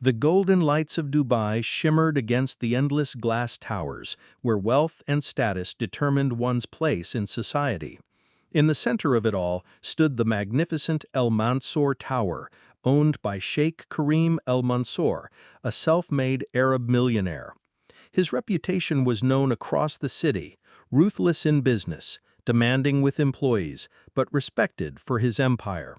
The golden lights of Dubai shimmered against the endless glass towers, where wealth and status determined one's place in society. In the center of it all stood the magnificent El Mansour Tower, owned by Sheikh Karim El Mansour, a self-made Arab millionaire. His reputation was known across the city, ruthless in business, demanding with employees, but respected for his empire.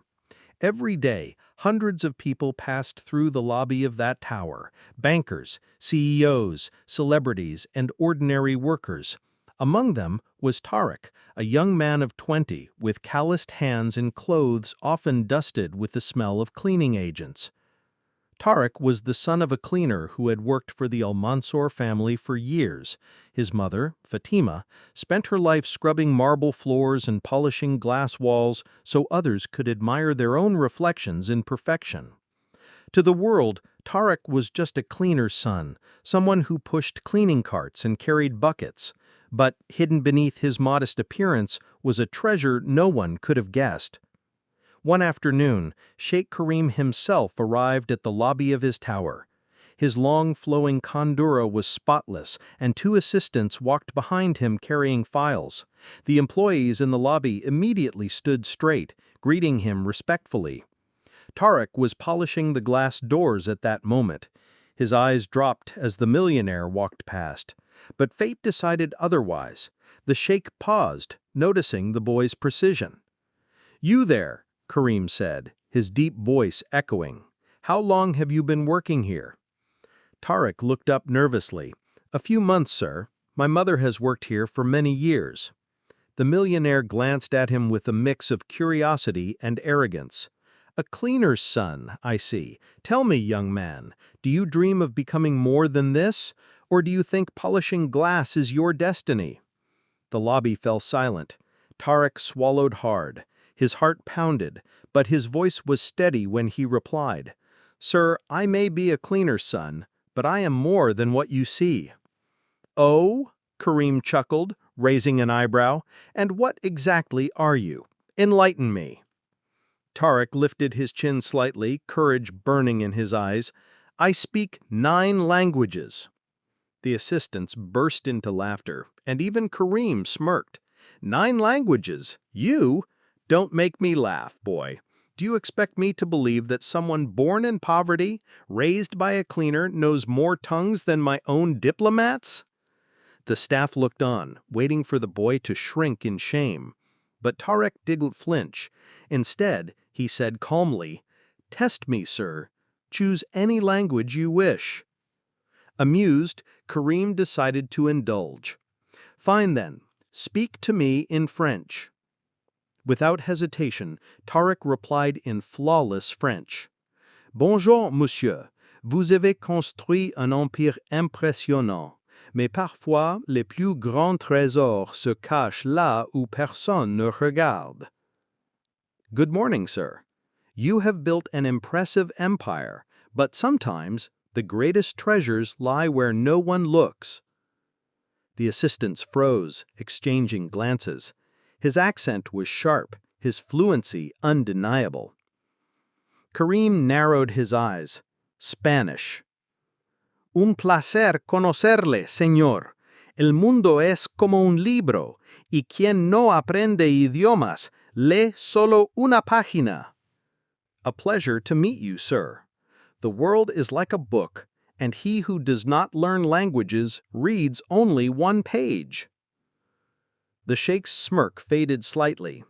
Every day, hundreds of people passed through the lobby of that tower: bankers, CEOs, celebrities, and ordinary workers. Among them was Tariq, a young man of 20 with calloused hands and clothes often dusted with the smell of cleaning agents. Tariq was the son of a cleaner who had worked for the Al Mansour family for years. His mother, Fatima, spent her life scrubbing marble floors and polishing glass walls so others could admire their own reflections in perfection. To the world, Tariq was just a cleaner's son, someone who pushed cleaning carts and carried buckets. But hidden beneath his modest appearance was a treasure no one could have guessed. One afternoon, Sheikh Karim himself arrived at the lobby of his tower. His long, flowing khandura was spotless, and two assistants walked behind him carrying files. The employees in the lobby immediately stood straight, greeting him respectfully. Tariq was polishing the glass doors at that moment. His eyes dropped as the millionaire walked past. But fate decided otherwise. The sheikh paused, noticing the boy's precision. "You there," Karim said, his deep voice echoing. "How long have you been working here?" Tariq looked up nervously. "A few months, sir. My mother has worked here for many years." The millionaire glanced at him with a mix of curiosity and arrogance. "A cleaner's son, I see. Tell me, young man, do you dream of becoming more than this? Or do you think polishing glass is your destiny?" The lobby fell silent. Tariq swallowed hard. His heart pounded, but his voice was steady when he replied, "Sir, I may be a cleaner's son, but I am more than what you see." "Oh?" Karim chuckled, raising an eyebrow. "And what exactly are you? Enlighten me." Tariq lifted his chin slightly, courage burning in his eyes. "I speak 9 languages." The assistants burst into laughter, and even Karim smirked. "9 languages? You? Don't make me laugh, boy. Do you expect me to believe that someone born in poverty, raised by a cleaner, knows more tongues than my own diplomats?" The staff looked on, waiting for the boy to shrink in shame. But Tariq didn't flinch. Instead, he said calmly, "Test me, sir. Choose any language you wish." Amused, Karim decided to indulge. "Fine then, speak to me in French." Without hesitation, Tariq replied in flawless French. "Bonjour, monsieur. Vous avez construit un empire impressionnant, mais parfois les plus grands trésors se cachent là où personne ne regarde." "Good morning, sir. You have built an impressive empire, but sometimes the greatest treasures lie where no one looks." The assistants froze, exchanging glances. His accent was sharp, his fluency undeniable. Karim narrowed his eyes. Spanish. "Un placer conocerle, señor. El mundo es como un libro, y quien no aprende idiomas lee solo una página." "A pleasure to meet you, sir. The world is like a book, and he who does not learn languages reads only one page." The sheikh's smirk faded slightly.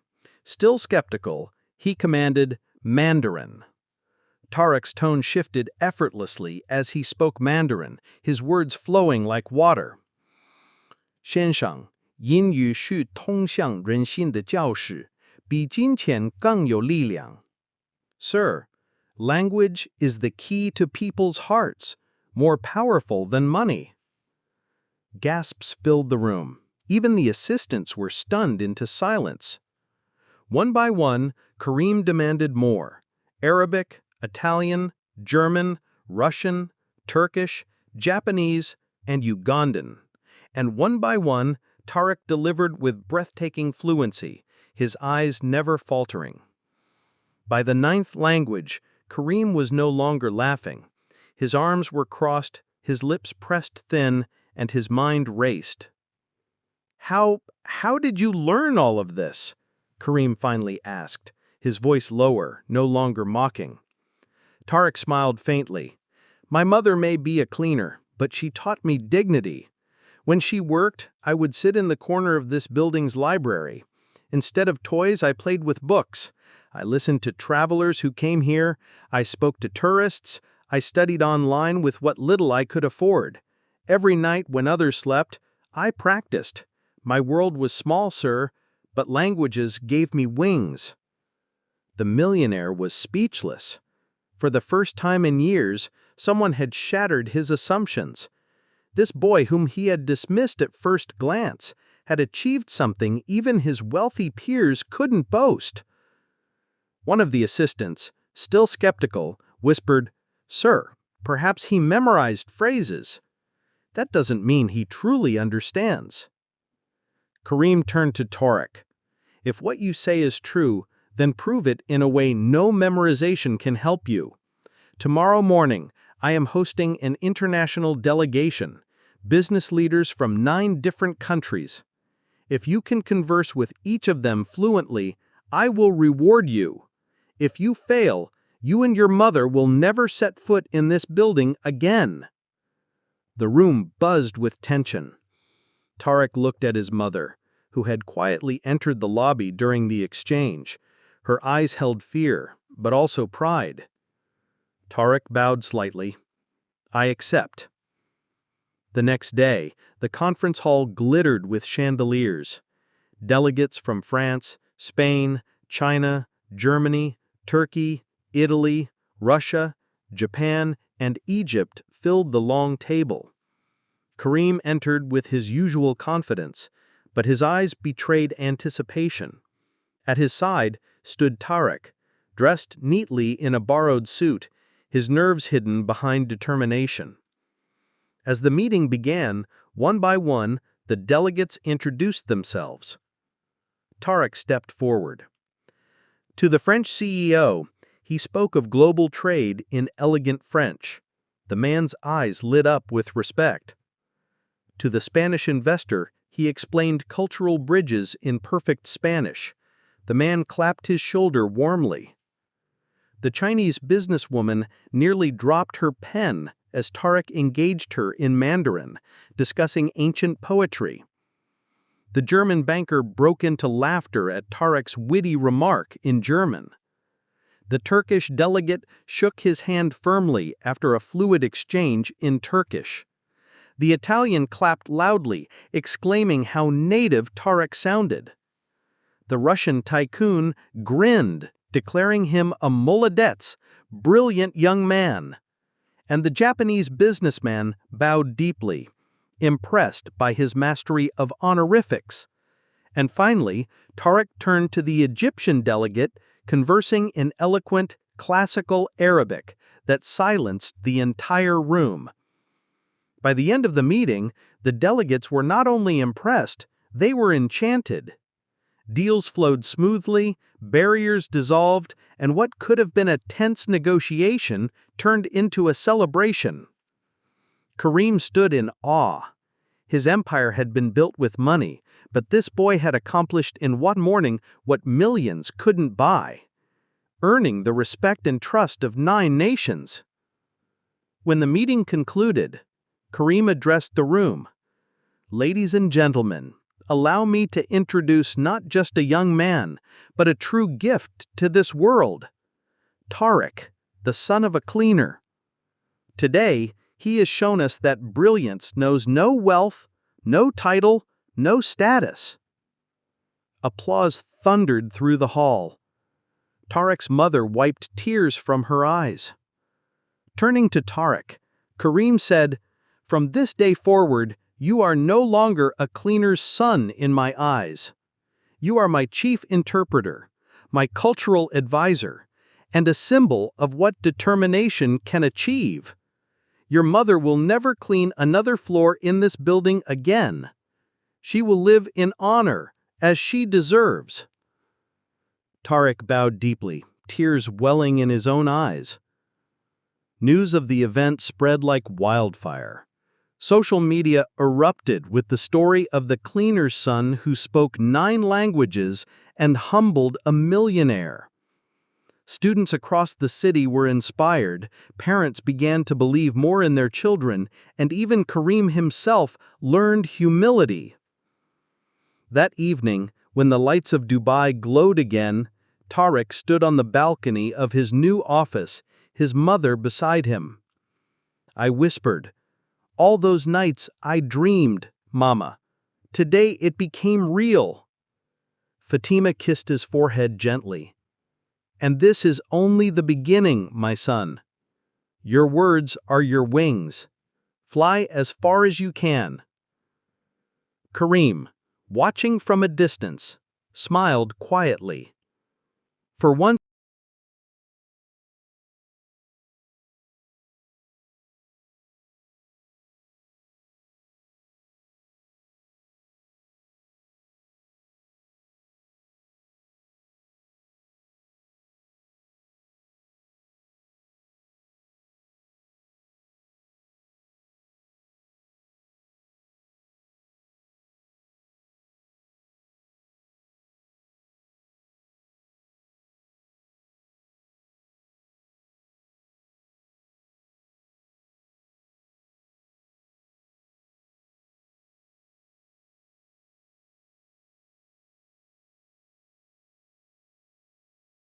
Still skeptical, he commanded Mandarin. Tariq's tone shifted effortlessly as he spoke Mandarin, his words flowing like water. "先生，英语是通向人心的钥匙，比金钱更有力量." "Sir, language is the key to people's hearts, more powerful than money." Gasps filled the room. Even the assistants were stunned into silence. One by one, Karim demanded more: Arabic, Italian, German, Russian, Turkish, Japanese, and Ugandan. And one by one, Tariq delivered with breathtaking fluency, his eyes never faltering. By the 9th language, Karim was no longer laughing. His arms were crossed, his lips pressed thin, and his mind raced. How did you learn all of this?" Kareem finally asked, his voice lower, no longer mocking. Tarek smiled faintly. "My mother may be a cleaner, but she taught me dignity. When she worked, I would sit in the corner of this building's library. Instead of toys, I played with books. I listened to travelers who came here. I spoke to tourists. I studied online with what little I could afford. Every night when others slept, I practiced. My world was small, sir, but languages gave me wings." The millionaire was speechless. For the first time in years, someone had shattered his assumptions. This boy, whom he had dismissed at first glance, had achieved something even his wealthy peers couldn't boast. One of the assistants, still skeptical, whispered, "Sir, perhaps he memorized phrases. That doesn't mean he truly understands." Kareem turned to Tarek. "If what you say is true, then prove it in a way no memorization can help you. Tomorrow morning, I am hosting an international delegation, business leaders from 9 different countries. If you can converse with each of them fluently, I will reward you. If you fail, you and your mother will never set foot in this building again." The room buzzed with tension. Tarek looked at his mother, who had quietly entered the lobby during the exchange. Her eyes held fear, but also pride. Tarek bowed slightly. "I accept." The next day, the conference hall glittered with chandeliers. Delegates from France, Spain, China, Germany, Turkey, Italy, Russia, Japan, and Egypt filled the long table. Kareem entered with his usual confidence, but his eyes betrayed anticipation. At his side stood Tarek, dressed neatly in a borrowed suit, his nerves hidden behind determination. As the meeting began, one by one, the delegates introduced themselves. Tarek stepped forward. To the French CEO, he spoke of global trade in elegant French. The man's eyes lit up with respect. To the Spanish investor, he explained cultural bridges in perfect Spanish. The man clapped his shoulder warmly. The Chinese businesswoman nearly dropped her pen as Tarek engaged her in Mandarin, discussing ancient poetry. The German banker broke into laughter at Tarek's witty remark in German. The Turkish delegate shook his hand firmly after a fluid exchange in Turkish. The Italian clapped loudly, exclaiming how native Tarek sounded. The Russian tycoon grinned, declaring him a molodets, brilliant young man. And the Japanese businessman bowed deeply, impressed by his mastery of honorifics. And finally, Tarek turned to the Egyptian delegate, conversing in eloquent, classical Arabic that silenced the entire room. By the end of the meeting, the delegates were not only impressed, they were enchanted. Deals flowed smoothly, barriers dissolved, and what could have been a tense negotiation turned into a celebration. Kareem stood in awe. His empire had been built with money, but this boy had accomplished in one morning what millions couldn't buy, earning the respect and trust of 9 nations. When the meeting concluded, Kareem addressed the room. "Ladies and gentlemen, allow me to introduce not just a young man, but a true gift to this world. Tarek, the son of a cleaner. Today, he has shown us that brilliance knows no wealth, no title, no status." Applause thundered through the hall. Tarek's mother wiped tears from her eyes. Turning to Tarek, Kareem said, "From this day forward, you are no longer a cleaner's son in my eyes. You are my chief interpreter, my cultural advisor, and a symbol of what determination can achieve. Your mother will never clean another floor in this building again. She will live in honor, as she deserves." Tarek bowed deeply, tears welling in his own eyes. News of the event spread like wildfire. Social media erupted with the story of the cleaner's son who spoke 9 languages and humbled a millionaire. Students across the city were inspired, parents began to believe more in their children, and even Karim himself learned humility. That evening, when the lights of Dubai glowed again, Tariq stood on the balcony of his new office, his mother beside him. I whispered, "All those nights I dreamed, Mama. Today it became real." Fatima kissed his forehead gently. "And this is only the beginning, my son. Your words are your wings. Fly as far as you can." Karim, watching from a distance, smiled quietly. For once